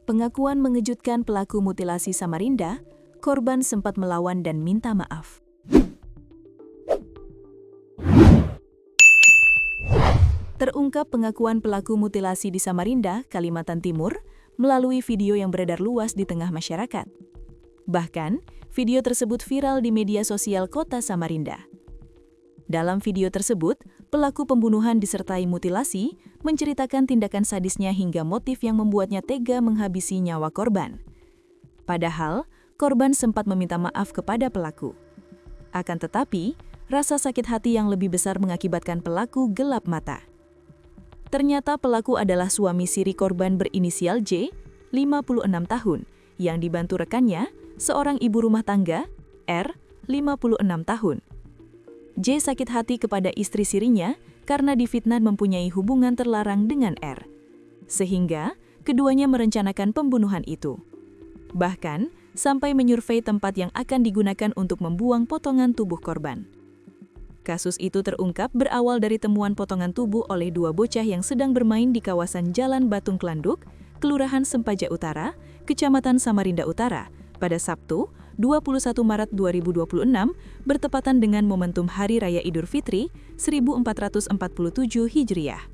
Pengakuan mengejutkan pelaku mutilasi Samarinda, korban sempat melawan dan minta maaf. Terungkap pengakuan pelaku mutilasi di Samarinda, Kalimantan Timur, melalui video yang beredar luas di tengah masyarakat. Bahkan, video tersebut viral di media sosial kota Samarinda. Dalam video tersebut, pelaku pembunuhan disertai mutilasi menceritakan tindakan sadisnya hingga motif yang membuatnya tega menghabisi nyawa korban. Padahal, korban sempat meminta maaf kepada pelaku. Akan tetapi, rasa sakit hati yang lebih besar mengakibatkan pelaku gelap mata. Ternyata pelaku adalah suami siri korban berinisial J, 56 tahun, yang dibantu rekannya, seorang ibu rumah tangga, R, 56 tahun. J sakit hati kepada istri sirinya karena difitnah mempunyai hubungan terlarang dengan R. Sehingga, keduanya merencanakan pembunuhan itu. Bahkan, sampai menyurvei tempat yang akan digunakan untuk membuang potongan tubuh korban. Kasus itu terungkap berawal dari temuan potongan tubuh oleh dua bocah yang sedang bermain di kawasan Jalan Batung Klanduk, Kelurahan Sempaja Utara, Kecamatan Samarinda Utara, pada Sabtu, 21 Maret 2026, bertepatan dengan momentum Hari Raya Idul Fitri 1447 Hijriah.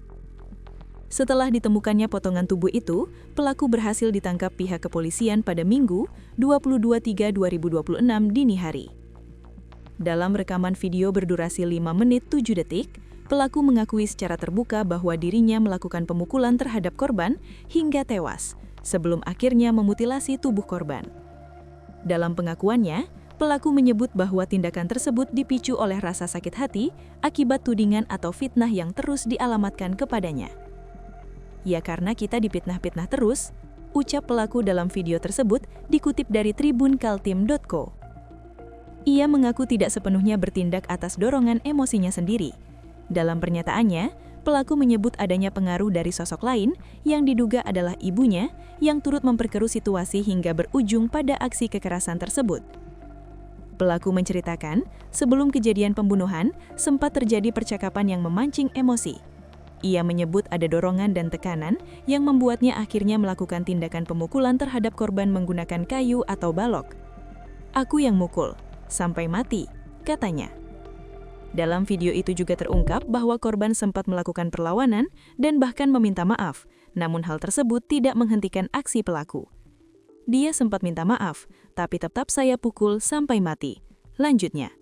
Setelah ditemukannya potongan tubuh itu, pelaku berhasil ditangkap pihak kepolisian pada Minggu, 22/3/2026 dini hari. Dalam rekaman video berdurasi 5 menit 7 detik, pelaku mengakui secara terbuka bahwa dirinya melakukan pemukulan terhadap korban hingga tewas, sebelum akhirnya memutilasi tubuh korban. Dalam pengakuannya, pelaku menyebut bahwa tindakan tersebut dipicu oleh rasa sakit hati akibat tudingan atau fitnah yang terus dialamatkan kepadanya. Ya karena kita dipitnah-pitnah terus, ucap pelaku dalam video tersebut dikutip dari tribunkaltim.co. Ia mengaku tidak sepenuhnya bertindak atas dorongan emosinya sendiri. Dalam pernyataannya, pelaku menyebut adanya pengaruh dari sosok lain yang diduga adalah ibunya yang turut memperkeruh situasi hingga berujung pada aksi kekerasan tersebut. Pelaku menceritakan, sebelum kejadian pembunuhan, sempat terjadi percakapan yang memancing emosi. Ia menyebut ada dorongan dan tekanan yang membuatnya akhirnya melakukan tindakan pemukulan terhadap korban menggunakan kayu atau balok. "Aku yang mukul, sampai mati," katanya. Dalam video itu juga terungkap bahwa korban sempat melakukan perlawanan dan bahkan meminta maaf, namun hal tersebut tidak menghentikan aksi pelaku. "Dia sempat minta maaf, tapi tetap saya pukul sampai mati," lanjutnya.